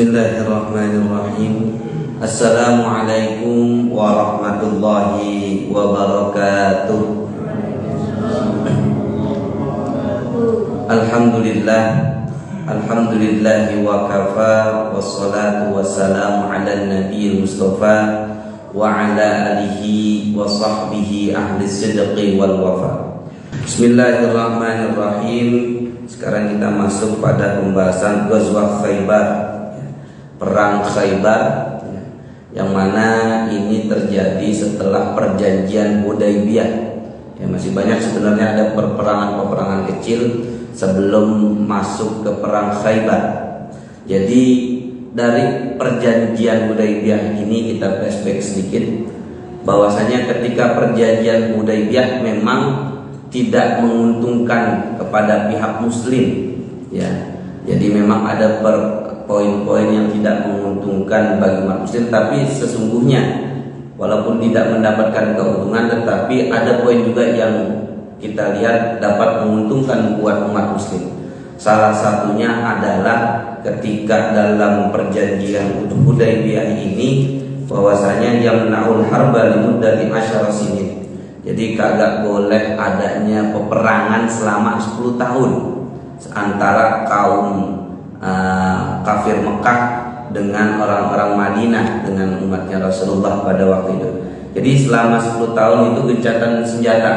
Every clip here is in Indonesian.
Bismillahirrahmanirrahim. Assalamualaikum warahmatullahi wabarakatuh. Alhamdulillah, alhamdulillahi wa kafa, wassalatu wassalamu ala nabiyil mustafa wa ala alihi wa sahbihi ahli sidqi wal wafa. Bismillahirrahmanirrahim. Sekarang kita masuk pada pembahasan Ghazwah Khaybar, Perang Khaybar, yang mana ini terjadi setelah perjanjian Hudaybiyah. Ya, masih banyak sebenarnya ada peperangan kecil sebelum masuk ke perang Khaybar. Jadi dari perjanjian Hudaybiyah ini kita flashback sedikit, bahwasanya ketika perjanjian Hudaybiyah memang tidak menguntungkan kepada pihak Muslim. Ya, jadi memang ada poin-poin yang tidak menguntungkan bagi umat Muslim, tapi sesungguhnya walaupun tidak mendapatkan keuntungan, tetapi ada poin juga yang kita lihat dapat menguntungkan buat umat Muslim. Salah satunya adalah ketika dalam perjanjian Hudaybiyah ini, bahwasanya yamna'ul harba limuddati 10 sinin. Jadi kagak boleh adanya peperangan selama 10 tahun antara kaum kafir Mekah dengan orang-orang Madinah, dengan umatnya Rasulullah pada waktu itu. Jadi selama 10 tahun itu gencatan senjata,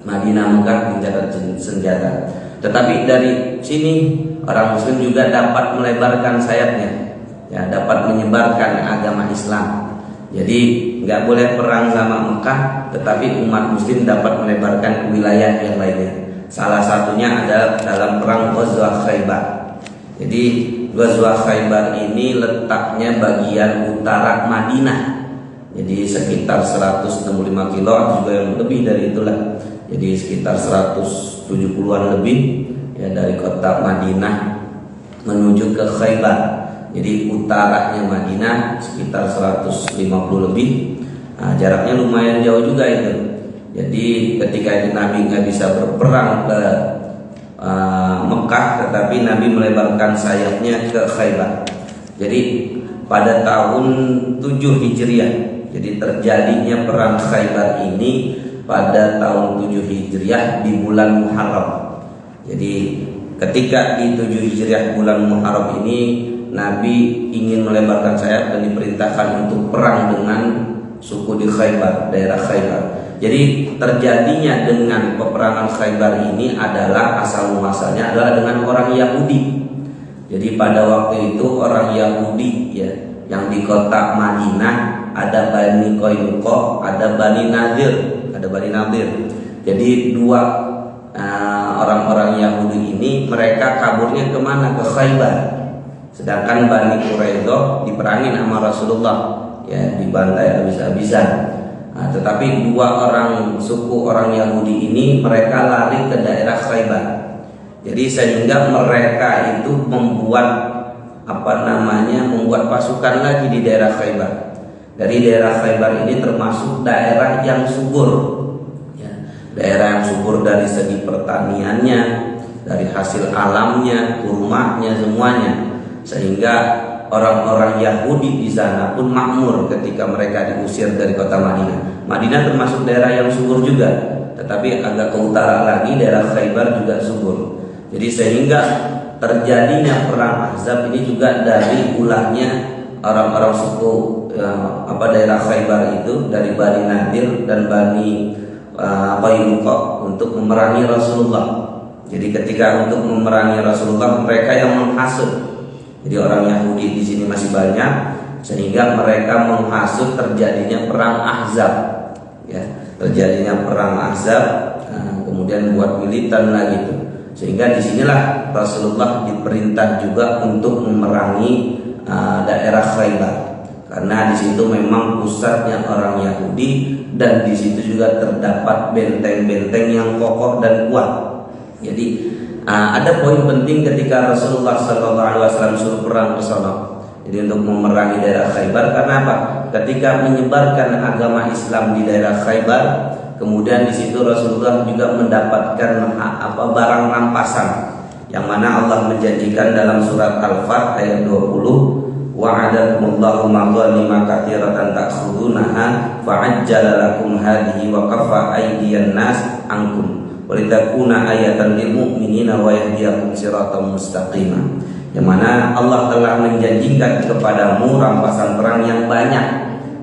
Madinah Mekah gencatan senjata. Tetapi dari sini orang Muslim juga dapat melebarkan sayapnya, ya, dapat menyebarkan agama Islam. Jadi nggak boleh perang sama Mekah, tetapi umat Muslim dapat melebarkan wilayah yang lainnya. Salah satunya adalah dalam perang Ghazwah Khaybar. Jadi Ghazwah Khaybar ini letaknya bagian utara Madinah. Jadi sekitar 165 kilo atau juga yang lebih dari itulah. Jadi sekitar 170-an lebih, ya, dari kota Madinah menuju ke Khaybar. Jadi utaranya Madinah sekitar 150 lebih. Nah, jaraknya lumayan jauh juga itu. Jadi ketika itu Nabi nggak bisa berperang ke Mekah, tetapi Nabi melebarkan sayapnya ke Khaybar. Jadi pada tahun 7 Hijriah, jadi terjadinya perang Khaybar ini pada tahun 7 Hijriah di bulan Muharram. Jadi ketika di 7 Hijriah bulan Muharram ini Nabi ingin melebarkan sayap dan diperintahkan untuk perang dengan suku di Khaybar, daerah Khaybar. Jadi terjadinya dengan peperangan Khaybar ini adalah asal muasalnya adalah dengan orang Yahudi. Jadi pada waktu itu orang Yahudi, ya, yang di kota Madinah ada Bani Qainuqa, ada Bani Nadir, Jadi dua orang-orang Yahudi ini mereka kaburnya kemana? Ke Khaybar. Sedangkan Bani Quraidah diperangin sama Rasulullah, ya, dibantai habis-habisan. Nah, tetapi dua orang suku orang Yahudi ini mereka lari ke daerah Khaybar. Jadi sehingga mereka itu membuat membuat pasukan lagi di daerah Khaybar. Dari daerah Khaybar ini termasuk daerah yang subur, ya, daerah yang subur dari segi pertaniannya, dari hasil alamnya, kurmanya, semuanya. Sehingga orang-orang Yahudi di sana pun makmur ketika mereka diusir dari kota Madinah. Madinah termasuk daerah yang subur juga, tetapi agak ke utara lagi daerah Khaybar juga subur. Jadi sehingga terjadinya perang Ahzab ini juga dari ulahnya orang-orang suku daerah Khaybar itu, dari Bani Nadir dan Bani Qainuqa untuk memerangi Rasulullah. Jadi ketika untuk memerangi Rasulullah mereka yang menghasut. Jadi orang Yahudi di sini masih banyak, sehingga mereka menghasut terjadinya perang Ahzab, ya, terjadinya perang Ahzab, kemudian buat militan lagi itu. Sehingga disinilah Rasulullah diperintah juga untuk memerangi daerah Khaybar, karena di situ memang pusatnya orang Yahudi dan di situ juga terdapat benteng-benteng yang kokoh dan kuat. Jadi ada poin penting ketika Rasulullah SAW suruh perang ke sana. Jadi untuk memerangi daerah Khaybar, karena apa? Ketika menyebarkan agama Islam di daerah Khaybar, kemudian di situ Rasulullah juga mendapatkan barang rampasan, yang mana Allah menjanjikan dalam surat Al-Fat ayat 20, Allahu maghanima katsiratan ta'khudunaha fa'ajjala lakum hadhihi wa kaffa aydiyan nas ankum wa litakuna ayatan lil mu'minina wa yahdiyakum siratan mustaqima. Yang mana Allah telah menjanjikan kepadamu rampasan perang yang banyak,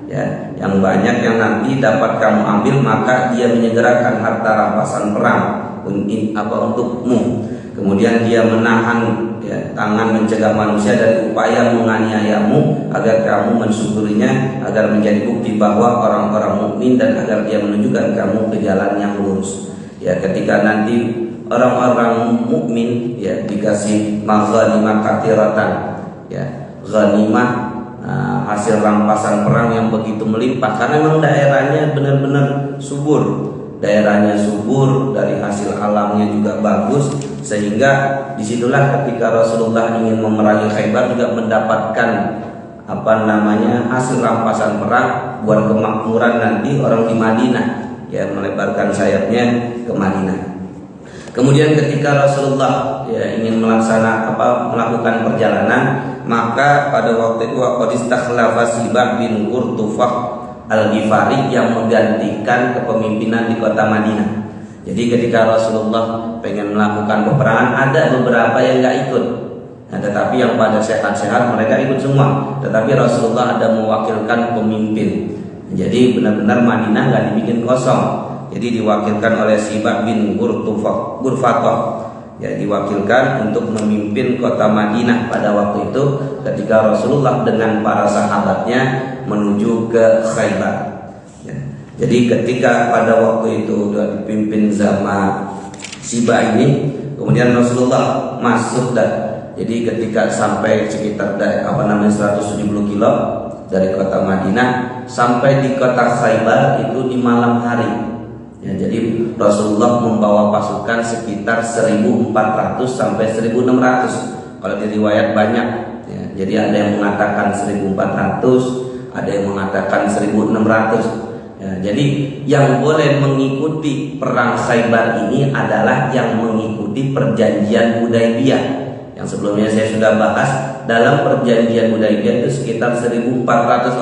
ya, yang banyak yang nanti dapat kamu ambil, maka Dia menyegerakan harta rampasan perang untukmu. Kemudian Dia menahan, ya, tangan mencegah manusia dari upaya menganiayamu agar kamu mensyukurinya, agar menjadi bukti bahwa orang-orang mukmin, dan agar Dia menunjukkan kamu ke jalan yang lurus. Ya, ketika nanti orang-orang mukmin, ya, dikasih maghanimah katsiratan, ya, ghanimah, hasil rampasan perang yang begitu melimpah, karena memang daerahnya benar-benar subur. Daerahnya subur, dari hasil alamnya juga bagus, sehingga disitulah ketika Rasulullah ingin memerangi Khaybar juga mendapatkan hasil rampasan perang buat kemakmuran nanti orang di Madinah, ya, melebarkan sayapnya ke Madinah. Kemudian ketika Rasulullah, ya, ingin melakukan perjalanan, maka pada waktu itu qad istakhlafa Sibah bin Qurtufah Al-Ghifari yang menggantikan kepemimpinan di kota Madinah. Jadi ketika Rasulullah pengen melakukan peperangan, ada beberapa yang nggak ikut. Nah, tetapi yang pada sehat-sehat mereka ikut semua. Tetapi Rasulullah ada mewakilkan pemimpin. Jadi benar-benar Madinah nggak dibikin kosong. Jadi diwakilkan oleh Sibah bin Qurfatah, ya, diwakilkan untuk memimpin kota Madinah pada waktu itu ketika Rasulullah dengan para sahabatnya menuju ke Khaybar, ya. Jadi ketika pada waktu itu sudah dipimpin sama Sibah ini, kemudian Rasulullah masuk, dan jadi ketika sampai sekitar 170 kilo dari kota Madinah sampai di kota Khaybar itu di malam hari. Ya, jadi Rasulullah membawa pasukan sekitar 1.400 sampai 1.600. Kalau di riwayat banyak, ya. Jadi ada yang mengatakan 1.400, ada yang mengatakan 1.600. Ya, jadi yang boleh mengikuti perang Khaybar ini adalah yang mengikuti perjanjian Hudaybiyah. Yang sebelumnya saya sudah bahas, dalam perjanjian Hudaybiyah itu sekitar 1.400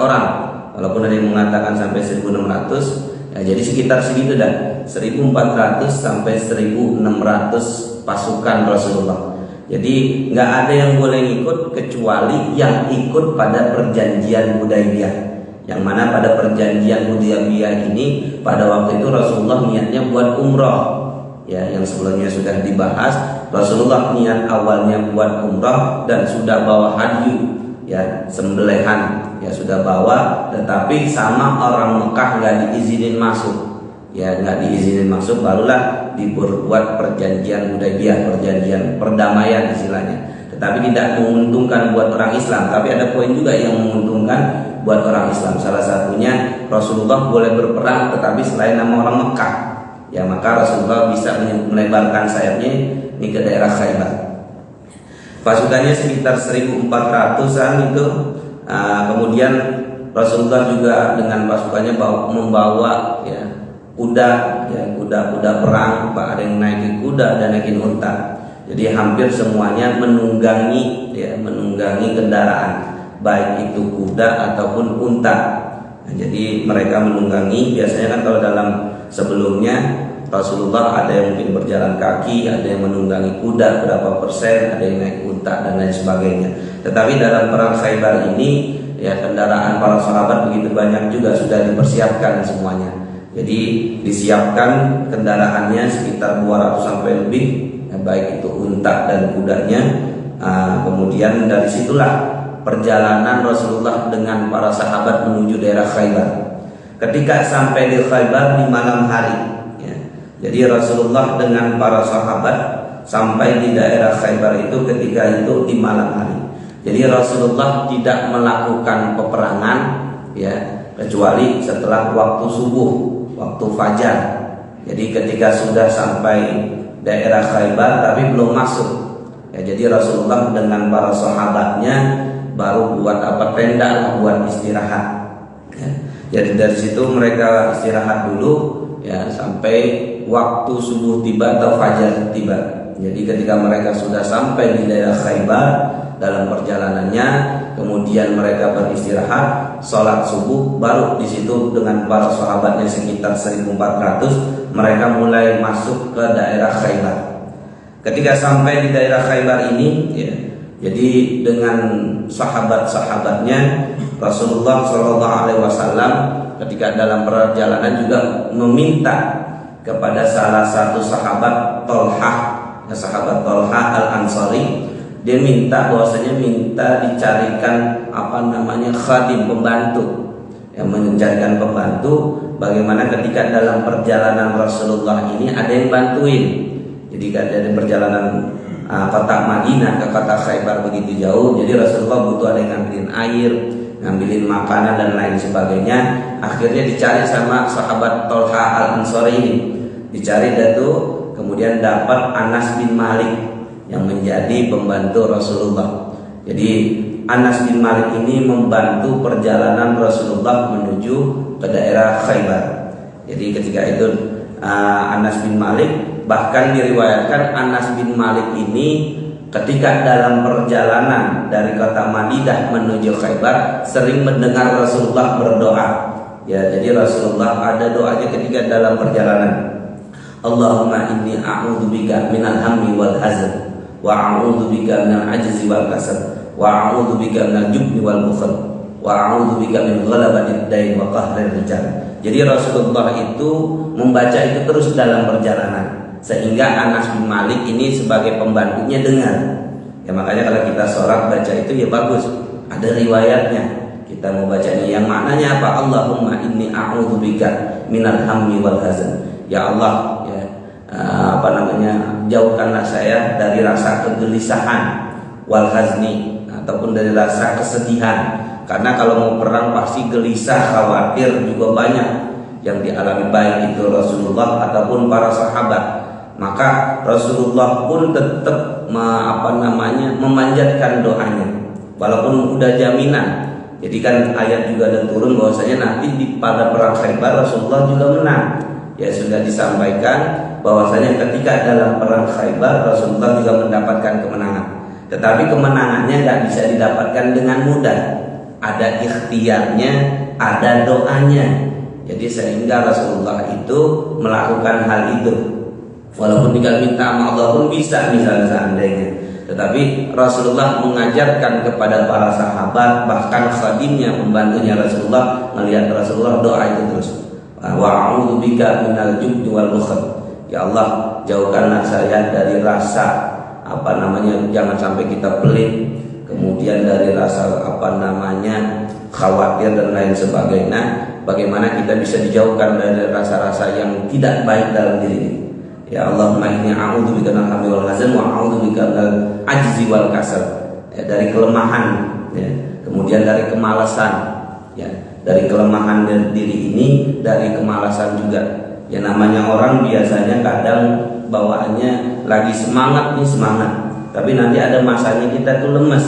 orang. Walaupun ada yang mengatakan sampai 1.600. Ya, jadi sekitar segitu dah, 1.400 sampai 1.600 pasukan Rasulullah. Jadi nggak ada yang boleh ikut kecuali yang ikut pada perjanjian Hudaybiyah. Yang mana pada perjanjian Hudaybiyah ini pada waktu itu Rasulullah niatnya buat umroh. Ya, yang sebelumnya sudah dibahas, Rasulullah niat awalnya buat umroh dan sudah bawa hadyu, ya, sembelihan, ya, sudah bawa, tetapi sama orang Mekah nggak diizinin masuk. Ya, nggak diizinin masuk, barulah dibuat perjanjian Hudaybiyah, perjanjian perdamaian istilahnya. Tetapi tidak menguntungkan buat orang Islam. Tapi ada poin juga yang menguntungkan buat orang Islam. Salah satunya Rasulullah boleh berperang, tetapi selain nama orang Mekah, ya, maka Rasulullah bisa melebarkan sayapnya ini ke daerah Khaybar. Pasukannya sekitar 1.400-an itu. Kemudian Rasulullah juga dengan pasukannya membawa, ya, kuda, ya, kuda perang, ada yang naikin kuda dan naikin unta. Jadi hampir semuanya menunggangi, ya, menunggangi kendaraan, baik itu kuda ataupun unta. Nah, jadi mereka menunggangi. Biasanya kan kalau dalam sebelumnya Rasulullah ada yang mungkin berjalan kaki, ada yang menunggangi kuda berapa persen, ada yang naik unta dan lain sebagainya. Tetapi dalam perang Khaybar ini, ya, kendaraan para sahabat begitu banyak juga sudah dipersiapkan semuanya. Jadi disiapkan kendaraannya sekitar 200 sampai lebih, ya, baik itu unta dan kudanya. Kemudian dari situlah perjalanan Rasulullah dengan para sahabat menuju daerah Khaybar. Ketika sampai di Khaybar di malam hari, ya, jadi Rasulullah dengan para sahabat sampai di daerah Khaybar itu ketika itu di malam hari. Jadi Rasulullah tidak melakukan peperangan, ya, kecuali setelah waktu subuh, waktu fajar. Jadi ketika sudah sampai daerah Khaybar tapi belum masuk, ya, jadi Rasulullah dengan para sahabatnya baru buat tenda, buat istirahat, ya. Jadi dari situ mereka istirahat dulu, ya, sampai waktu subuh tiba atau fajar tiba. Jadi ketika mereka sudah sampai di daerah Khaybar, dalam perjalanannya kemudian mereka beristirahat, sholat subuh, baru di situ dengan para sahabatnya sekitar 1.400 mereka mulai masuk ke daerah Khaybar. Ketika sampai di daerah Khaybar ini, ya, jadi dengan sahabat-sahabatnya Rasulullah SAW ketika dalam perjalanan juga meminta kepada salah satu sahabat sahabat Tolha Al-Ansari, dia minta dicarikan khadim, pembantu, yang mencarikan pembantu bagaimana ketika dalam perjalanan Rasulullah ini ada yang bantuin. Jadi dari perjalanan kota Madinah ke kota Khaybar begitu jauh, jadi Rasulullah butuh ada yang ngambilin air, ngambilin makanan dan lain sebagainya. Akhirnya dicari sama sahabat Tolha Al-Ansari ini, dicari datu, kemudian dapat Anas bin Malik yang menjadi pembantu Rasulullah. Jadi Anas bin Malik ini membantu perjalanan Rasulullah menuju ke daerah Khaybar. Jadi ketika itu Anas bin Malik, bahkan diriwayatkan Anas bin Malik ini ketika dalam perjalanan dari kota Madinah menuju Khaybar sering mendengar Rasulullah berdoa. Ya, jadi Rasulullah ada doanya ketika dalam perjalanan. Allahumma inni a'udzubika minal hammi wal hazan, wa a'udzubika minal ajzi wal kasal, wa a'udzubika minal jubni wal bukhl, wa a'udzubika min ghalabatid dain wa qahrir rijal. Jadi Rasulullah itu membaca itu terus dalam perjalanan, sehingga Anas bin Malik ini sebagai pembantunya dengar. Ya makanya kalau kita sholat baca itu ya bagus, ada riwayatnya. Kita mau bacanya yang maknanya apa? Allahumma inni a'udzubika minal hammi wal hazan. Ya Allah, ya, jauhkanlah saya dari rasa kegelisahan, wal hazni, ataupun dari rasa kesedihan. Karena kalau mau perang pasti gelisah, khawatir juga banyak yang dialami baik itu Rasulullah ataupun para sahabat. Maka Rasulullah pun tetap memanjatkan doanya, walaupun udah jaminan. Jadi kan ayat juga ada turun bahwasanya nanti pada perang Khaybar Rasulullah juga menang. Ya sudah disampaikan bahwasanya ketika dalam perang Khaybar Rasulullah juga mendapatkan kemenangan. Tetapi kemenangannya nggak bisa didapatkan dengan mudah. Ada ikhtiarnya, ada doanya. Jadi sehingga Rasulullah itu melakukan hal itu. Walaupun tinggal minta sama Allah pun bisa misalnya seandainya. Tetapi Rasulullah mengajarkan kepada para sahabat, bahkan khadimnya, pembantunya Rasulullah, melihat Rasulullah doa itu terus. Wa a'udzubika minal jubni wal bukhl. Ya Allah, jauhkanlah saya dari rasa jangan sampai kita pelit, kemudian dari rasa khawatir dan lain sebagainya. Bagaimana kita bisa dijauhkan dari rasa-rasa yang tidak baik dalam diri ini. Ya Allahumma inni a'udzubika minal hammi wal hazan wa a'udzubika minal ajzi wal kasal. Ya, dari kelemahan, ya, kemudian dari kemalasan, ya, dari kelemahan diri ini, dari kemalasan juga. Ya namanya orang biasanya kadang bawaannya lagi semangat, tapi nanti ada masanya kita tuh lemes,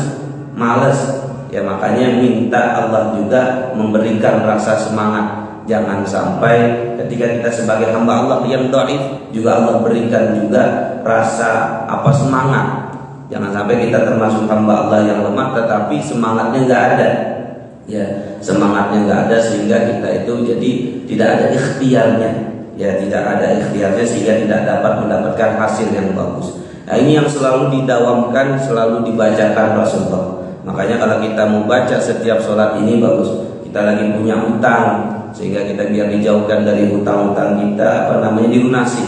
males. Ya makanya minta Allah juga memberikan rasa semangat. Jangan sampai ketika kita sebagai hamba Allah yang dhaif juga Allah berikan juga rasa semangat. Jangan sampai kita termasuk hamba Allah yang lemah tetapi semangatnya nggak ada. Ya, semangatnya nggak ada sehingga kita itu jadi tidak ada ikhtiarnya. Ya, tidak ada ikhtiarnya sehingga tidak dapat mendapatkan hasil yang bagus. Nah, ini yang selalu didawamkan, selalu dibacakan Rasulullah. Makanya kalau kita mau baca setiap sholat ini bagus. Kita lagi punya hutang, sehingga kita biar dijauhkan dari hutang-hutang kita dilunasi.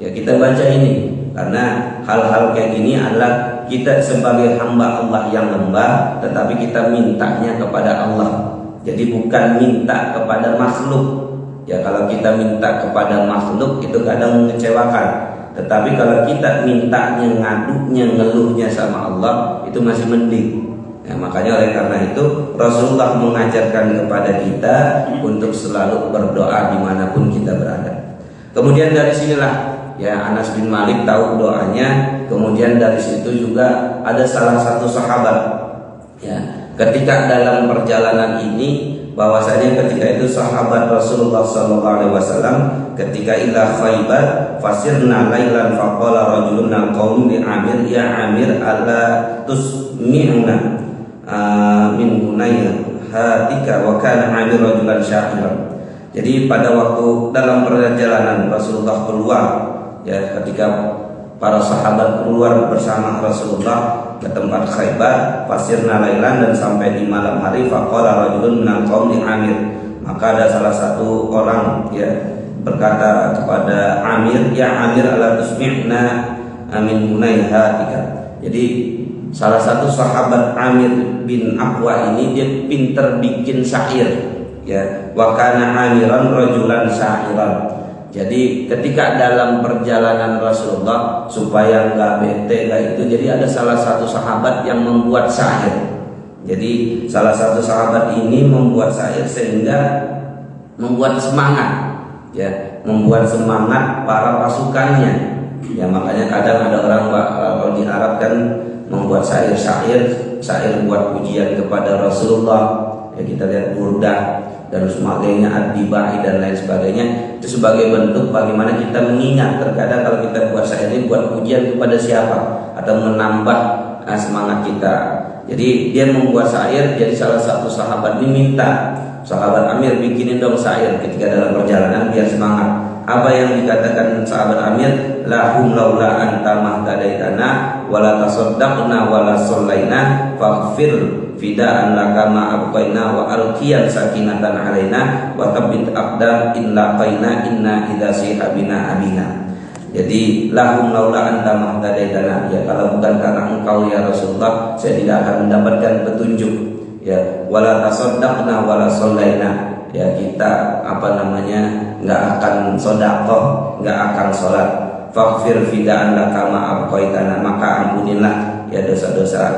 Ya kita baca ini, karena hal-hal kayak gini adalah kita sebagai hamba Allah yang lembah, tetapi kita mintanya kepada Allah. Jadi bukan minta kepada makhluk. Ya kalau kita minta kepada makhluk itu kadang mengecewakan. Tetapi kalau kita mintanya, ngadunya, ngeluhnya sama Allah, itu masih mending. Ya, makanya oleh karena itu Rasulullah mengajarkan kepada kita untuk selalu berdoa dimanapun kita berada. Kemudian dari sinilah ya Anas bin Malik tahu doanya. Kemudian dari situ juga ada salah satu sahabat ya ketika dalam perjalanan ini, bahwasanya ketika itu sahabat Rasulullah SAW ketika ila Khaybar fasirna lailan faqala rajulun min qaum li Amir ya Amir alla tusmi'na min Hunayhatika wa kana 'amir rajulan sya'iran. Jadi pada waktu dalam perjalanan Rasulullah keluar, ya, ketika para sahabat keluar bersama Rasulullah ke tempat Khaybar, fasirna lailan, dan sampai di malam hari, faqala rajulun minal qaum li Amir, maka ada salah satu orang, ya, berkata kepada Amir, ya Amir, ala tusmi'na min Hunayhatika. Jadi salah satu sahabat Amir bin Aqwa ini dia pinter bikin syair, ya, wa kana amiran rajulan syairan. Jadi ketika dalam perjalanan Rasulullah supaya nggak bete kayak itu, jadi ada salah satu sahabat yang membuat syair. Jadi salah satu sahabat ini membuat syair sehingga membuat semangat, ya, membuat semangat para pasukannya. Ya, makanya kadang ada orang kalau di Arab kan membuat syair buat pujian kepada Rasulullah. Ya, kita lihat burdah dan sebagainya, ad-dibai dan lain sebagainya, itu sebagai bentuk bagaimana kita mengingat. Terkadang kalau kita buat syair ini buat pujian kepada siapa atau menambah semangat kita. Jadi dia membuat syair. Jadi salah satu sahabat ini minta, sahabat Amir, bikinin dong syair ketika dalam perjalanan biar semangat. Apa yang dikatakan sahabat Amir? Lahum laula anta mahtadaitana wala tasaddaqna wala sallaina faghfir fida'an laka ma abqaina wa alqiyan sakinatan alaina wa tabbit aqdam in laqaina inna idza sihabina abina. Jadi lahum laula anta mahtadaitana, ya, kalau bukan karena engkau ya Rasulullah, saya tidak akan mendapatkan petunjuk, ya, wala tasaddaqna wala sallaina, ya, kita nggak akan sedekah, nggak akan sholat. Faghfir fida'an laka ma abqaitana, maka ampunilah, ya, dosa-dosa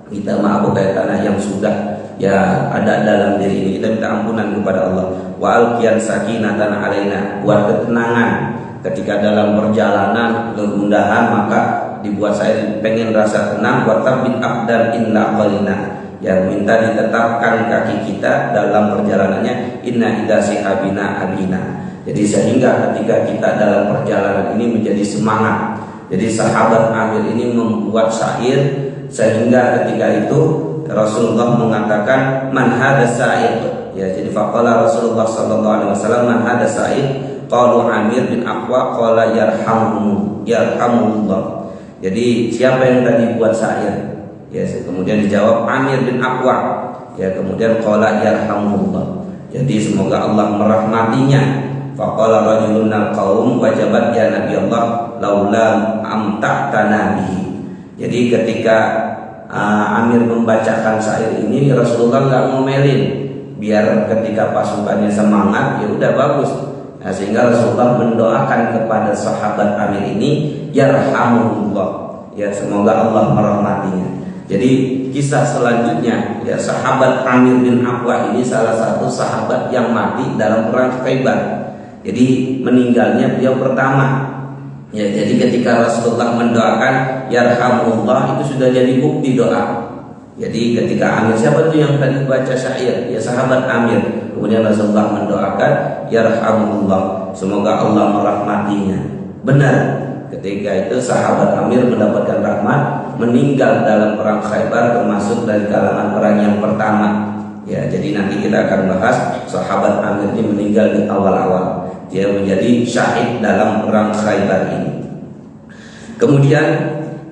kita, ma abqaitana, yang sudah, ya, ada dalam diri ini. Kita minta ampunan kepada Allah. Wa alqiyan sakinatan alaina, buat ketenangan ketika dalam perjalanan kegundahan, maka dibuat saya pengen rasa tenang. Wa tabbit aqdam inna qalina, yang minta ditetapkan kaki kita dalam perjalanannya, inna idza sihabina abina. Jadi sehingga ketika kita dalam perjalanan ini menjadi semangat. Jadi sahabat Amir ini membuat syair sehingga ketika itu Rasulullah mengatakan man hadas sa'id, ya, jadi faqala Rasulullah sallallahu alaihi wasallam man hadas sa'id, qalu Amir bin Aqwa qala yarhamullah. Jadi siapa yang tadi buat syair? Ya, kemudian dijawab Amir bin Aqwa, ya, kemudian qala yarhamullah, jadi semoga Allah merahmatinya. Faqala rajulun al qaum wajabat ya Nabi Allah laula amta'tana bihi. Jadi ketika Amir membacakan syair ini, Rasulullah nggak ngomelin, biar ketika pasukannya semangat, ya udah bagus. Nah, sehingga Rasulullah mendoakan kepada sahabat Amir ini, yarhamullah, ya, semoga Allah merahmatinya. Jadi kisah selanjutnya, ya, sahabat Amir bin Aqwa ini salah satu sahabat yang mati dalam perang Khaybar. Jadi meninggalnya beliau pertama. Ya, jadi ketika Rasulullah mendoakan yarhamullah, itu sudah jadi bukti doa. Jadi ketika Amir, siapa itu yang tadi baca syair? Ya, sahabat Amir. Kemudian Rasulullah mendoakan yarhamullah, semoga Allah merahmatinya. Benar, ketika itu sahabat Amir mendapatkan rahmat, meninggal dalam perang Khaybar, termasuk dari kalangan orang yang pertama. Ya, jadi nanti kita akan bahas sahabat Amir ini meninggal di awal-awal. Dia menjadi syahid dalam perang Khaybar ini. Kemudian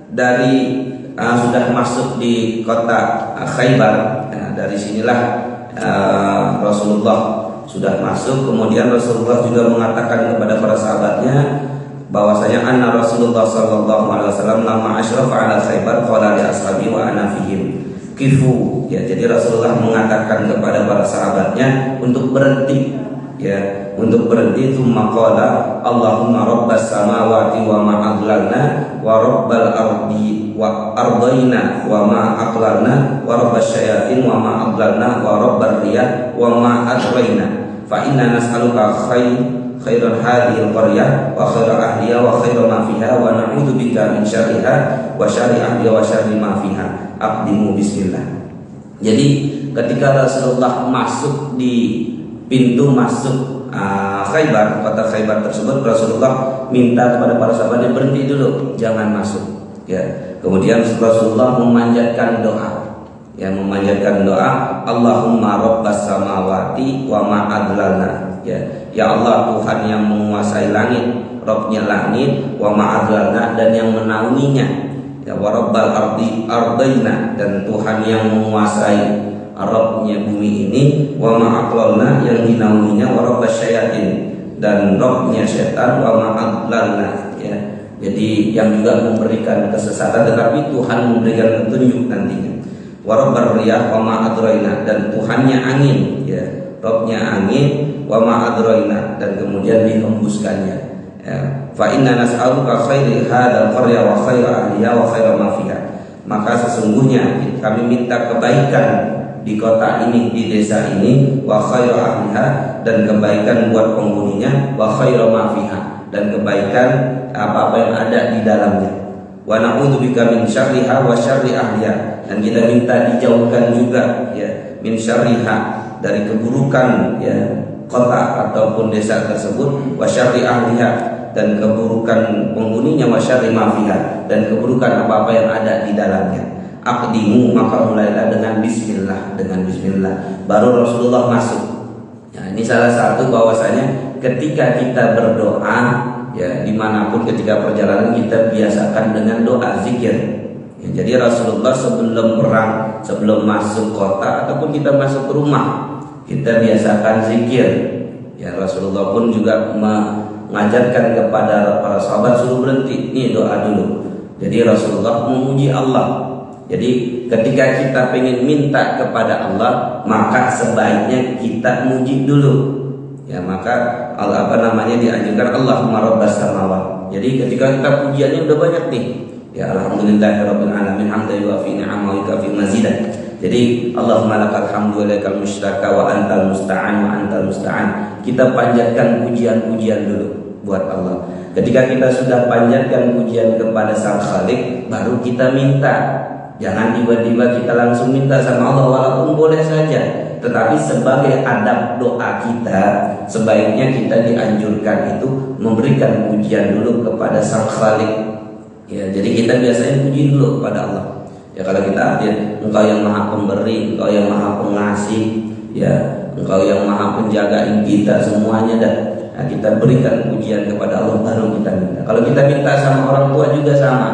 dari sudah masuk di kota Khaybar, dari sinilah Rasulullah sudah masuk. Kemudian Rasulullah juga mengatakan kepada para sahabatnya bahwasanya anna Rasulullah sallallahu alaihi wasallam lama asyrafa ala Khaybar qala li ashabi wa ana fihim kifu. Ya, jadi Rasulullah mengatakan kepada para sahabatnya untuk berhenti, ya, untuk berhenti. Tsumma qala Allahumma rabbas samawati wa ma adlalna wa rabbal ardi wa ardaina wa ma aqlalna wa rabbas syayatin wa ma adlalna wa rabbar riyah wa ma adraina fa inna nas'aluka khairan hadhil qaryah wa khairan ahliha wa khairan ma fiha wa na'udzu bika min syarriha wa syarri ahliha wa syarri ma fiha. Aqdimu bismillah. Jadi ketika Rasulullah masuk di pintu masuk Khaybar, kota Khaybar tersebut, Rasulullah minta kepada para sahabatnya berhenti dulu, jangan masuk. Ya. Kemudian Rasulullah memanjatkan doa. ya, memanjatkan doa Allahumma rabbas samawati wa ma adlalna, ya Allah Tuhan yang menguasai langit, Rabbnya langit, wa ma adlalna, dan yang menaunginya, ya wa rabbal ardi ardaina, dan Tuhan yang menguasai Rabbnya bumi ini, wa ma aqlalna, yang dinaunginya, wa rabbas syayatin, dan Rabbnya setan, wa ma adlalna, ya. Jadi yang juga memberikan kesesatan, tetapi Tuhan memberikan petunjuk nantinya. Wa rabbar riyah wa ma adraina, dan Tuhannya angin, ya. Rabbnya angin, wa ma adraina, dan kemudian dihembuskannya. Ya. Fa inna nas'aluka khairi hadzal qarya wa khaira ahliha wa khaira ma fiha. Maka sesungguhnya kami minta kebaikan di kota ini, di desa ini, wa khaira ahliha, dan kebaikan buat penghuninya, wa khaira ma fiha, dan kebaikan apa-apa yang ada di dalamnya. Wa na'udzubika min syarriha wa syarri ahliha, dan kita minta dijauhkan juga, ya, min syarriha, dari keburukan, ya, kota ataupun desa tersebut, wa syarri ahliha, dan keburukan penghuninya, wa syarri ma fiha, dan keburukan apa-apa yang ada di dalamnya. Aqdimu, maka mulailah dengan bismillah, baru Rasulullah masuk. Ya, ini salah satu bahwasanya ketika kita berdoa, ya, dimanapun ketika perjalanan kita biasakan dengan doa zikir. Ya, jadi Rasulullah sebelum perang, sebelum masuk kota ataupun kita masuk rumah, kita biasakan zikir. Ya, Rasulullah pun juga mengajarkan kepada para sahabat suruh berhenti, nih doa dulu. Jadi Rasulullah memuji Allah. Jadi ketika kita pengen minta kepada Allah, maka sebaiknya kita muji dulu. Ya, maka dianjurkan Allahumma rabbas samawat. Jadi ketika kita pujiannya udah banyak nih. Ya alhamdulillahirabbil alamin hamdan yuafi ni'amahu wa yukafi mazidah. Jadi Allahumma lakal hamdu wa lakal musyraka wa antal musta'an. Kita panjatkan pujian-pujian dulu buat Allah. Ketika kita sudah panjatkan pujian kepada Sang Khalik, baru kita minta. Jangan tiba-tiba kita langsung minta sama Allah, walaupun boleh saja, tetapi sebagai adab doa kita, sebaiknya kita dianjurkan itu memberikan pujian dulu kepada Sang Khalik. Ya, jadi kita biasanya puji dulu kepada Allah. Ya, kalau kita artinya Engkau yang Maha Pemberi, Engkau yang Maha Pengasih, ya, Engkau yang Maha Penjagain kita semuanya dah. Nah, kita berikan pujian kepada Allah, baru kita minta. Kalau kita minta sama orang tua juga sama.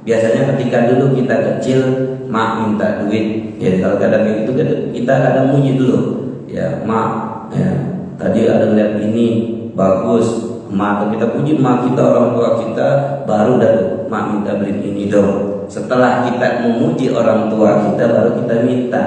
Biasanya ketika dulu kita kecil, mak minta duit, ya kalau kadang kayak gitu kita kadang muji dulu, ya mak, ya tadi ada lihat ini bagus, mak, kita puji mak kita, orang tua kita, baru dah mak minta beli ini dong. Setelah kita memuji orang tua kita, baru kita minta.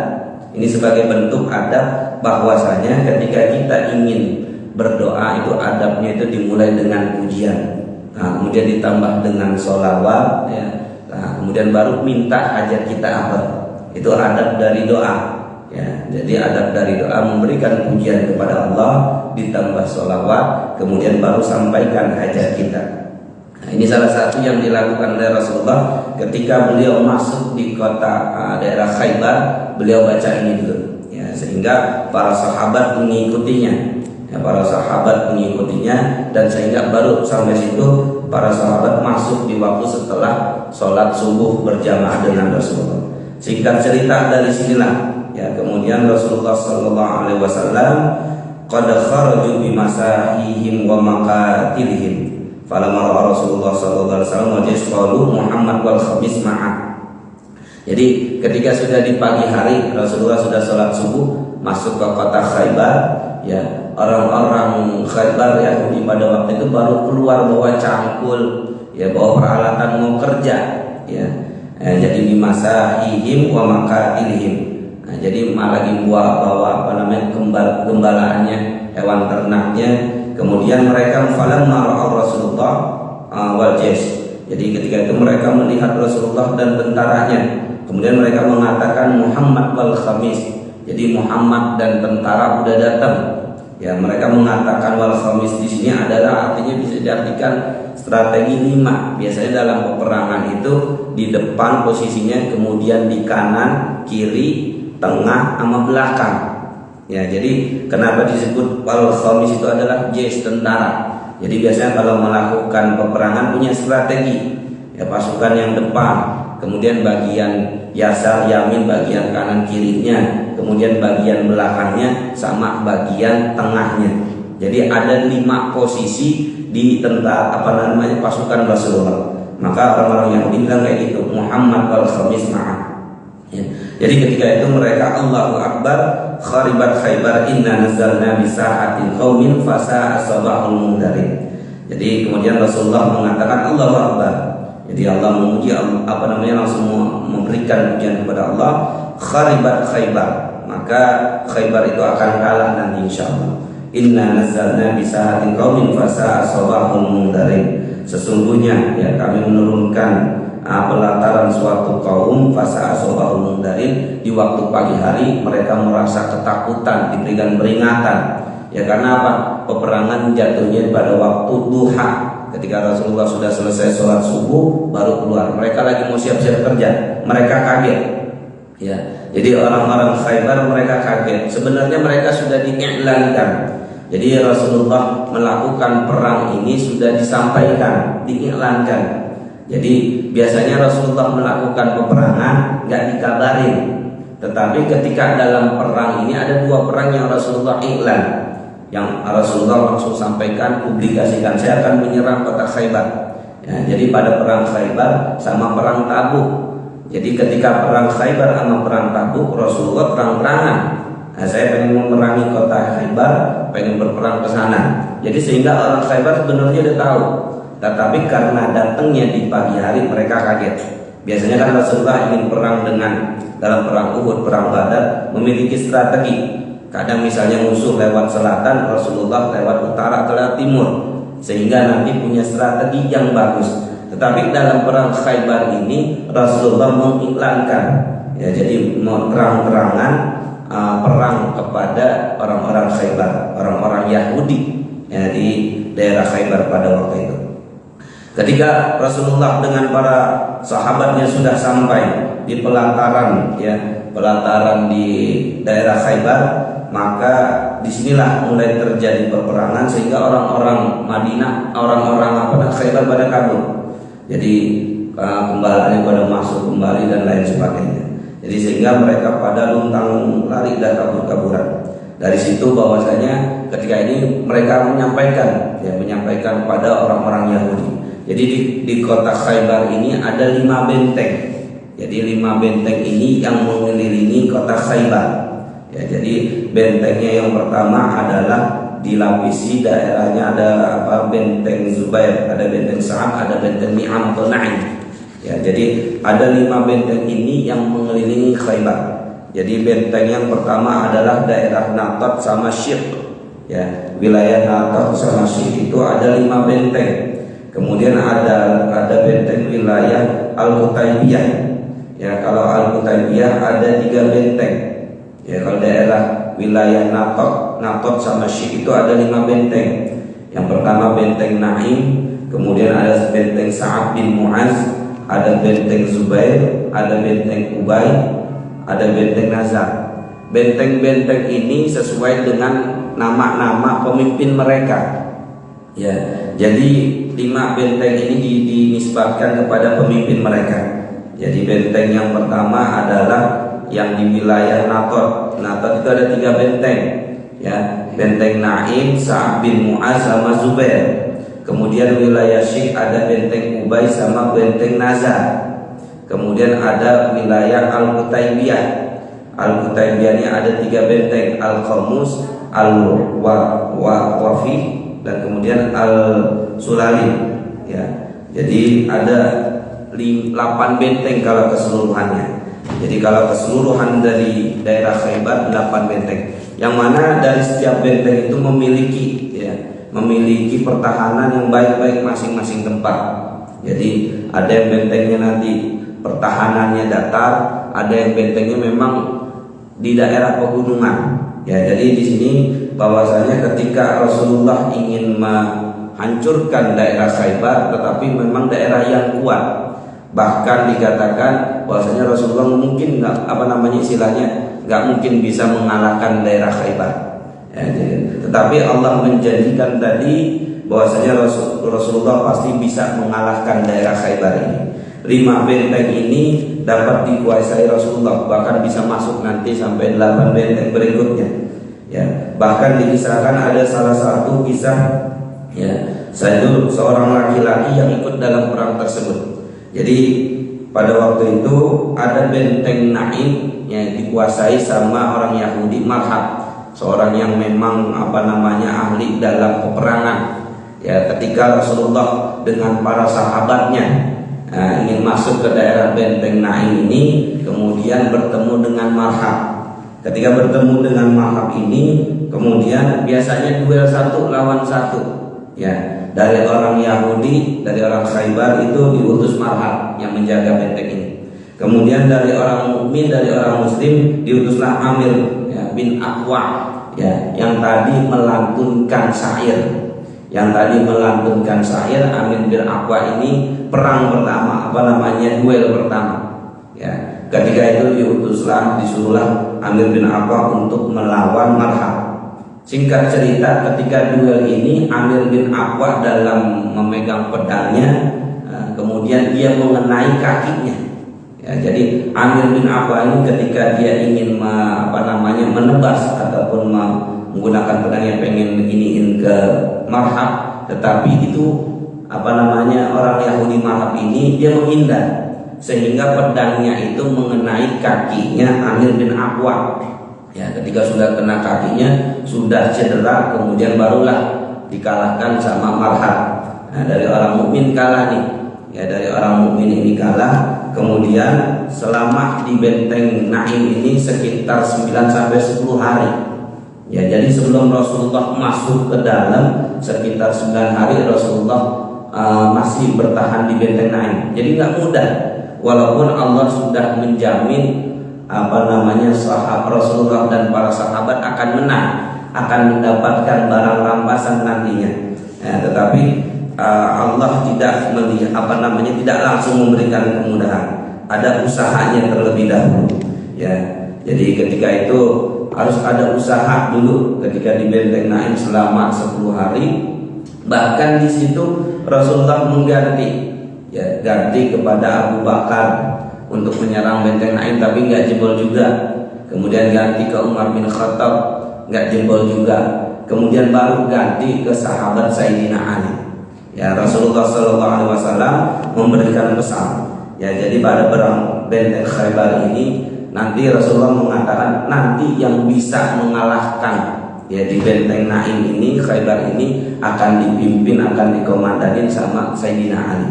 Ini sebagai bentuk adab bahwasanya ketika kita ingin berdoa itu adabnya itu dimulai dengan pujian, nah, kemudian ditambah dengan sholawat, ya. Nah, kemudian baru minta hajat kita apa. Itu adab dari doa, ya. Jadi adab dari doa memberikan pujian kepada Allah, ditambah sholawat, kemudian baru sampaikan hajat kita. Nah, ini salah satu yang dilakukan oleh Rasulullah ketika beliau masuk di kota daerah Khaybar. Beliau baca ini dulu, ya, sehingga para sahabat mengikutinya. Ya, para sahabat mengikutinya, dan sehingga baru sampai situ para sahabat masuk di waktu setelah sholat subuh berjamaah dengan Rasulullah. Singkat cerita dari sinilah, ya, kemudian Rasulullah Sallallahu Alaihi Wasallam qad kharaju bi masahihim wa maqatilihim. Falamma Rasulullah Sallallahu Alaihi Wasallam wajhalu Muhammad wal khamis ma'ah. Jadi ketika sudah di pagi hari Rasulullah sudah sholat subuh masuk ke kota Khaybar, ya. Orang-orang Khaybar Yahudi pada waktu itu baru keluar bawa cangkul, ya, bawa peralatan mau kerja, ya. Jadi di masa ihim wa maqatilihim. Nah, jadi lagi bawa gembalaannya, hewan ternaknya. Kemudian mereka falamma ra'a Rasulullah wal jaysh. Jadi ketika itu mereka melihat Rasulullah dan tentaranya. Kemudian mereka mengatakan Muhammad wal khamis. Jadi Muhammad dan tentara udah datang. Ya, mereka mengatakan wal khamis di sini adalah artinya bisa diartikan strategi 5. Biasanya dalam peperangan itu di depan posisinya, kemudian di kanan, kiri, tengah, sama belakang. Ya, jadi kenapa disebut wal khamis itu adalah jaysh, tentara. Jadi biasanya kalau melakukan peperangan punya strategi. Ya, pasukan yang depan, kemudian bagian yasar yamin bagian kanan kirinya, kemudian bagian belakangnya sama bagian tengahnya. Jadi ada 5 posisi di tentara pasukan Rasulullah. Maka orang-orang Yahudi bilang kayak gitu, Muhammad wal khamis ma'ah. Ya. Jadi ketika itu mereka Allahu Akbar kharibat Khaybar inna nazalna bi sa'atin qaumin fasa asbahul mundarin. Jadi kemudian Rasulullah mengatakan Allahu Akbar. Jadi Allah memuji langsung memberikan pujian kepada Allah, kharibat Khaybar. Maka Khaybar itu akan kalah nanti insyaallah. Inna nazzalna bi sa'atin qaumin fasa asbahul mundarin. Sesungguhnya ya kami menurunkan pelataran suatu kaum fasa asbahul mundarin, di waktu pagi hari mereka merasa ketakutan, diberikan peringatan. Ya karena apa? Peperangan jatuhnya pada waktu duha. Ketika Rasulullah sudah selesai sholat subuh baru keluar. Mereka lagi mau siap-siap kerja. Mereka kaget. Ya, jadi orang-orang Khaybar mereka kaget. Sebenarnya mereka sudah diiklankan. Jadi Rasulullah melakukan perang ini sudah disampaikan, diiklankan. Jadi biasanya Rasulullah melakukan peperangan nggak dikabarin. Tetapi ketika dalam perang ini ada 2 perang yang Rasulullah iklan, yang Rasulullah langsung sampaikan, publikasikan, saya akan menyerang kota Khaybar. Ya, jadi pada perang Khaybar sama perang Tabuk. Jadi ketika perang Khaybar sama perang Tabuk, Rasulullah terang-terangan, nah, saya pengen memerangi kota Khaybar, pengen berperang ke sana. Jadi sehingga orang Khaybar sebenarnya udah tahu. Tetapi karena datangnya di pagi hari mereka kaget. Biasanya kan Rasulullah ingin perang dalam perang Uhud, perang Badar memiliki strategi. Kadang misalnya musuh lewat selatan, Rasulullah lewat utara atau lewat timur, sehingga nanti punya strategi yang bagus. Tetapi dalam perang Khaybar ini Rasulullah mengiklankan, ya jadi mau terang-terangan perang kepada orang-orang Khaybar, orang-orang Yahudi ya, di daerah Khaybar pada waktu itu. Ketika Rasulullah dengan para sahabatnya sudah sampai di pelataran di daerah Khaybar, maka disinilah mulai terjadi peperangan sehingga orang-orang Madinah, orang-orang Khaybar pada kabur. Jadi kembaliannya pada masuk kembali dan lain sebagainya. Jadi sehingga mereka pada luntang lari dan kabur-kaburan. Dari situ bahwasanya ketika ini mereka menyampaikan pada orang-orang Yahudi. Jadi di kota Khaybar ini ada 5 benteng. Jadi 5 benteng ini yang mengelilingi kota Khaybar. Ya, jadi bentengnya yang pertama adalah dilapisi daerahnya ada benteng Zubair, ada benteng Sa'ad, ada benteng Ni'am atau Na'im. Ya, jadi ada 5 benteng ini yang mengelilingi Khaybar. Jadi benteng yang pertama adalah daerah Natat sama Syirq. Ya, wilayah Natat sama Syirq itu ada 5 benteng. Kemudian ada benteng wilayah Al-Qutaibiyah. Ya, kalau Al-Qutaibiyah ada 3 benteng. Ya, kalau daerah wilayah Natot sama Syirq itu ada 5 benteng. Yang pertama benteng Naim, kemudian ada benteng Sa'ad bin Mu'az, ada benteng Zubair, ada benteng Ubay, ada benteng Nazar. Benteng-benteng ini sesuai dengan nama-nama pemimpin mereka. Ya, jadi 5 benteng ini dinisbatkan kepada pemimpin mereka. Jadi benteng yang pertama adalah yang di wilayah Natot. Natot itu ada 3 benteng. Ya, benteng Naim, Sa'ad bin Mu'az sama Zubair. Kemudian wilayah Syirq ada benteng Ubay sama benteng Nazar. Kemudian ada wilayah Al-Qutaibiyah. Al-Qutaibiyah ini ada 3 benteng, Al-Qamus, Al-Wafi dan kemudian Al-Sulali. Ya, jadi ada 8 benteng kalau keseluruhannya. Jadi kalau keseluruhan dari daerah Khaybar 8 benteng, yang mana dari setiap benteng itu memiliki pertahanan yang baik-baik masing-masing tempat. Jadi ada yang bentengnya nanti pertahanannya datar, ada yang bentengnya memang di daerah pegunungan. Ya, jadi di sini bahwasanya ketika Rasulullah ingin menghancurkan daerah Khaybar, tetapi memang daerah yang kuat. Bahkan dikatakan bahwasanya Rasulullah mungkin nggak mungkin bisa mengalahkan daerah Khaybar. Ya, tetapi Allah menjanjikan tadi bahwasanya Rasulullah pasti bisa mengalahkan daerah Khaybar ini. 5 benteng ini dapat dikuasai Rasulullah, bahkan bisa masuk nanti sampai 8 benteng berikutnya. Ya, bahkan dikisahkan ada salah satu kisah, ya, saya itu seorang laki-laki yang ikut dalam perang tersebut. Jadi pada waktu itu ada benteng Naim yang dikuasai sama orang Yahudi Marhab, seorang yang memang ahli dalam peperangan. Ya, ketika Rasulullah dengan para sahabatnya ingin masuk ke daerah benteng Naim ini, kemudian bertemu dengan Marhab. Ketika bertemu dengan Marhab ini, kemudian biasanya duel 1 lawan 1. Ya, dari orang Yahudi, dari orang Khaybar itu diutus Marhab yang menjaga benteng ini. Kemudian dari orang mukmin, dari orang muslim diutuslah Amir, ya, bin Aqwa, ya, yang tadi melantunkan syair. Yang tadi melantunkan syair, Amir bin Aqwa ini perang pertama, duel pertama. Ya, ketika itu disuruhlah Amir bin Aqwa untuk melawan Marhab. Singkat cerita, ketika duel ini Amir bin Aqwa dalam memegang pedangnya, kemudian dia mengenai kakinya. Ya, jadi Amir bin Aqwa ini ketika dia ingin menebas ataupun menggunakan pedangnya pengen beginiin ke Marhab, tetapi itu orang Yahudi Marhab ini dia menghindar, sehingga pedangnya itu mengenai kakinya Amir bin Aqwa. Ya, ketika sudah kena kakinya, sudah cedera, kemudian barulah dikalahkan sama Marhab. Nah, dari orang mukmin kalah nih. Ya, dari orang mukmin ini kalah. Kemudian selama di benteng Naim ini sekitar 9 sampai 10 hari. Ya, jadi sebelum Rasulullah masuk ke dalam sekitar 9 hari Rasulullah masih bertahan di benteng Naim. Jadi nggak mudah. Walaupun Allah sudah menjamin sahabat Rasulullah dan para sahabat akan menang, akan mendapatkan barang rampasan nantinya. Ya, tetapi Allah tidak tidak langsung memberikan kemudahan. Ada usahanya terlebih dahulu. Ya, jadi ketika itu harus ada usaha dulu ketika di benteng Naim selama 10 hari. Bahkan di situ Rasulullah ganti kepada Abu Bakar untuk menyerang benteng Naim, tapi nggak jebol juga. Kemudian ganti ke Umar bin Khattab, nggak jebol juga. Kemudian baru ganti ke sahabat Sayyidina Ali. Ya, Rasulullah SAW memberikan pesan. Ya, jadi pada perang benteng Khaybar ini nanti Rasulullah mengatakan nanti yang bisa mengalahkan ya di benteng Naim ini, Khaybar ini akan dipimpin, akan dikomandanin sama Sayyidina Ali.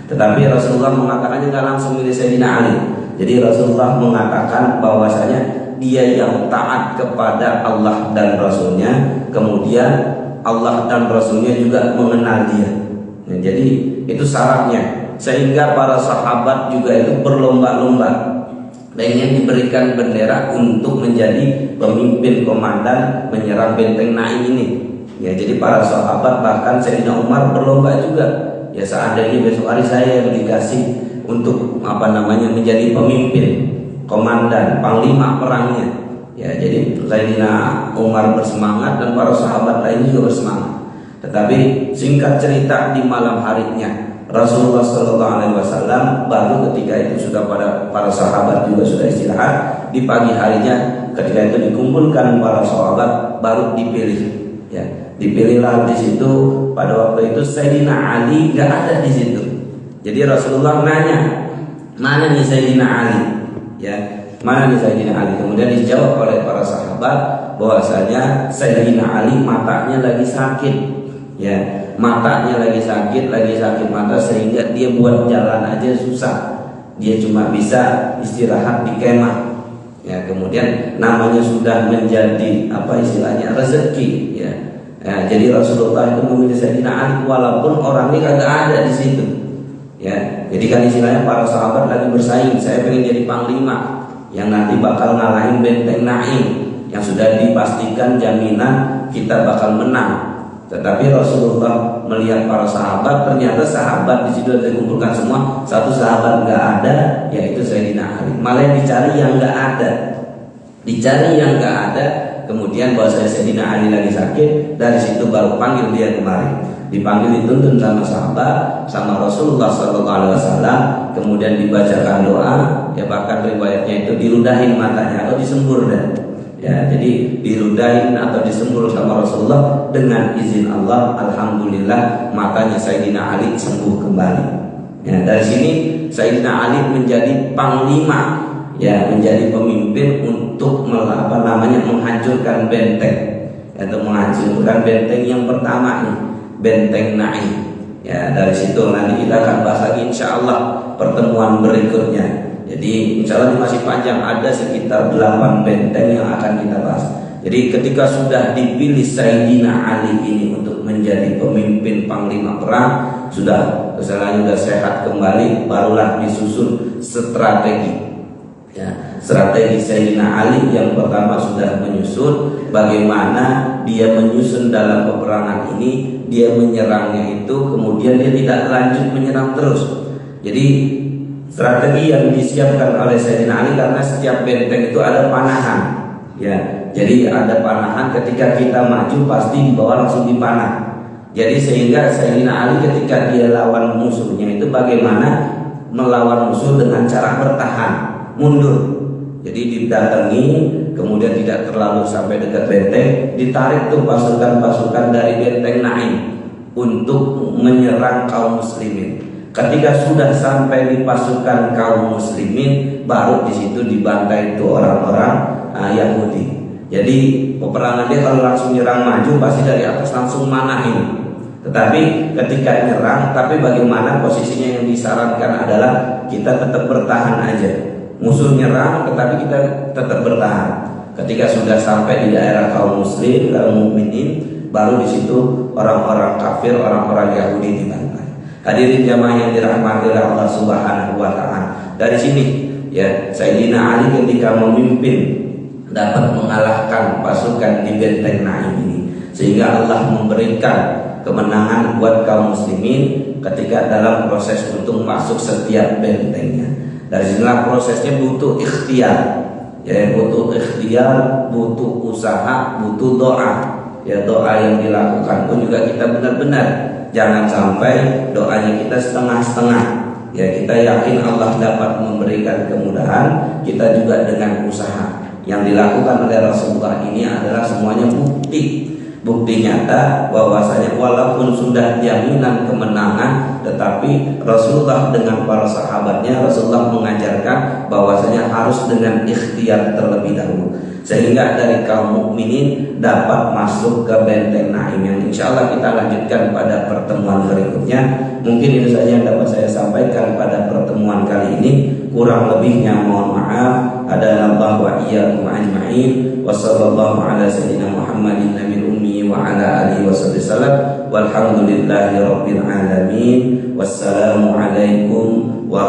Tetapi Rasulullah mengatakannya nggak langsung milih Sayyidina Ali. Jadi Rasulullah mengatakan bahwasanya dia yang taat kepada Allah dan Rasulnya, kemudian Allah dan Rasulnya juga mengenal dia. Nah, jadi itu syaratnya, sehingga para sahabat juga itu berlomba-lomba ingin diberikan bendera untuk menjadi pemimpin komandan menyerang benteng Naim ini. Ya, jadi para sahabat bahkan Sayyidina Umar berlomba juga. Ya, seandainya besok hari saya yang dikasih untuk menjadi pemimpin, komandan, panglima perangnya. Ya, jadi Sayyidina Umar bersemangat dan para sahabat lain juga bersemangat. Tetapi singkat cerita, di malam harinya Rasulullah SAW baru ketika itu sudah para sahabat juga sudah istirahat. Di pagi harinya ketika itu dikumpulkan para sahabat baru dipilih. Ya, dipilihlah di situ. Pada waktu itu Sayyidina Ali gak ada di situ. Jadi Rasulullah nanya, mana nih Sayyidina Ali? Ya, mana nih Sayyidina Ali? Kemudian dijawab oleh para sahabat bahwasanya Sayyidina Ali matanya lagi sakit. Ya, matanya lagi sakit mata, sehingga dia buat jalan aja susah. Dia cuma bisa istirahat di kemah. Ya, kemudian namanya sudah menjadi rezeki. Ya. Ya, jadi Rasulullah itu memilih Sayyidina Ali walaupun orangnya kagak ada di situ. Ya, jadi kan istilahnya para sahabat lagi bersaing. Saya pengen jadi panglima yang nanti bakal ngalahin benteng Naim, yang sudah dipastikan jaminan kita bakal menang. Tetapi Rasulullah melihat para sahabat, ternyata sahabat di situ dikumpulkan semua, satu sahabat nggak ada, yaitu Sayyidina Ali. Malah dicari yang nggak ada, kemudian bahwa Sayyidina Ali lagi sakit, dari situ baru panggil dia kemari. dipanggil dituntun sama sahabat, sama Rasulullah SAW, kemudian dibacakan doa, ya bahkan riwayatnya itu diludahin matanya atau disembur dan ya, jadi diludahin atau disembur sama Rasulullah dengan izin Allah. Alhamdulillah matanya Sayyidina Ali sembuh kembali. Ya, dari sini Sayyidina Ali menjadi panglima, ya menjadi pemimpin untuk menghancurkan benteng, atau menghancurkan benteng yang pertama nih, benteng Naim. Ya, dari situ nanti kita akan bahas lagi insya Allah pertemuan berikutnya. Jadi insya Allah ini masih panjang, ada sekitar 8 benteng yang akan kita bahas. Jadi ketika sudah dipilih Sayyidina Ali ini untuk menjadi pemimpin panglima perang, sudah keselanya sudah sehat kembali, barulah disusun strategi. Ya, strategi Sayyidina Ali yang pertama sudah menyusun bagaimana dia menyusun dalam peperangan ini, dia menyerangnya itu, kemudian dia tidak lanjut menyerang terus. Jadi strategi yang disiapkan oleh Sayyidina Ali, karena setiap benteng itu ada panahan, ya. Jadi ada panahan, ketika kita maju pasti di bawah langsung dipanah. Jadi sehingga Sayyidina Ali ketika dia lawan musuhnya itu bagaimana melawan musuh dengan cara bertahan, mundur. Jadi didatangi, kemudian tidak terlalu sampai dekat benteng, ditarik tuh pasukan-pasukan dari benteng Naim untuk menyerang kaum muslimin. Ketika sudah sampai di pasukan kaum muslimin, baru di situ dibantai itu orang-orang Yahudi. Jadi peperangan dia kalau langsung nyerang maju pasti dari atas langsung manahin. Tetapi ketika nyerang, tapi bagaimana posisinya yang disarankan adalah kita tetap bertahan aja. Musuh nyerang, tetapi kita tetap bertahan. Ketika sudah sampai di daerah kaum muslim, kaum mukminin, baru di situ orang-orang kafir, orang-orang Yahudi dibantai. Hadirin jamaah yang dirahmati oleh Allah Subhanahu wa taala. Dari sini ya Sayyidina Ali ketika memimpin dapat mengalahkan pasukan di benteng Naim ini, sehingga Allah memberikan kemenangan buat kaum muslimin ketika dalam proses untuk masuk setiap bentengnya. Dari sinilah prosesnya butuh ikhtiar, ya butuh ikhtiar, butuh usaha, butuh doa. Ya doa yang dilakukan pun juga kita benar-benar jangan sampai doanya kita setengah-setengah. Ya kita yakin Allah dapat memberikan kemudahan, kita juga dengan usaha. Yang dilakukan oleh Rasulullah ini adalah semuanya bukti nyata bahwasanya walaupun sudah jaminan kemenangan, tetapi Rasulullah dengan para sahabatnya, Rasulullah mengajarkan bahwasanya harus dengan ikhtiar terlebih dahulu, sehingga dari kaum mukminin dapat masuk ke benteng Naim, yang insya Allah kita lanjutkan pada pertemuan berikutnya. Mungkin itu saja yang dapat saya sampaikan pada pertemuan kali ini. Kurang lebihnya mohon maaf. Hadanallahu wa iyyakum ajma'in. Wassallallahu ala sayyidina Muhammadin nabiyil ummi wa ala alihi wasallam. Walhamdulillahi rabbil alamin. Wassalamu alaikum warahmatullahi